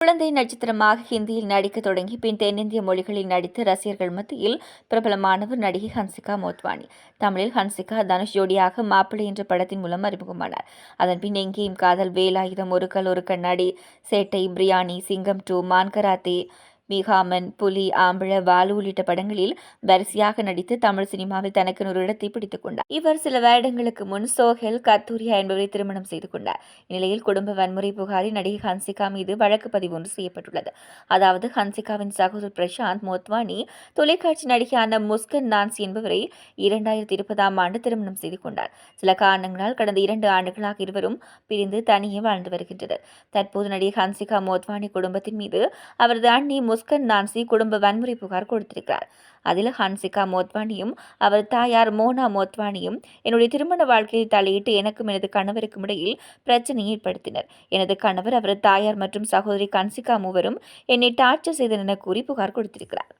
குழந்தை நட்சத்திரமாக ஹிந்தியில் நடிக்க தொடங்கி பின் தென்னிந்திய மொழிகளில் நடித்து ரசிகர்கள் மத்தியில் பிரபலமானவர் நடிகை ஹன்சிகா மோத்வானி. தமிழில் ஹன்சிகா தனுஷ் ஜோடியாக மாப்பிள்ளை என்ற படத்தின் மூலம் அறிமுகமானார். அதன்பின் எங்கேயும் காதல், வேலாயுதம், ஒரு கல் ஒரு கண்ணாடி, சேட்டை, பிரியாணி, சிங்கம் 2, மான்கராத்தே, மீகாமன், புலி, ஆம்பழ, வாலு உள்ளிட்ட படங்களில் வரிசையாக நடித்து தமிழ் சினிமாவில் தனக்கென ஒரு இடத்தை பிடித்துக் கொண்டார். இவர் சில வருடங்களுக்கு முன் சோஹெல் கத்தூரியா என்பவரை திருமணம் செய்து கொண்டார். இந்நிலையில் குடும்ப வன்முறை புகாரில் நடிகை ஹன்சிகா மீது வழக்கு பதிவு ஒன்று செய்யப்பட்டுள்ளது. அதாவது ஹன்சிகாவின் சகோதரர் பிரசாந்த் மோத்வானி தொலைக்காட்சி நடிகையான முஸ்கன் நான்சி என்பவரை 2020ஆம் ஆண்டு திருமணம் செய்து கொண்டார். சில காரணங்களால் கடந்த 2 ஆண்டுகளாக இருவரும் பிரிந்து தனியே வாழ்ந்து வருகின்றனர். தற்போது நடிகை ஹன்சிகா மோத்வானி குடும்பத்தின் மீது அவரது அண்ணி முஸ்கன் நான்சி குடும்ப வன்முறை புகார் கொடுத்திருக்கிறார். அதில் ஹன்சிகா மோத்வானியும் அவர் தாயார் மோனா மோத்வானியும் என்னுடைய திருமண வாழ்க்கையில் தலையிட்டு எனக்கும் எனது கணவருக்கும் இடையில் பிரச்சனையை ஏற்படுத்தினர். எனது கணவர், அவரது தாயார் மற்றும் சகோதரி ஹன்சிகா மூவரும் என்னை டார்ச்சர் செய்தனர் என கூறி புகார் கொடுத்திருக்கிறார்.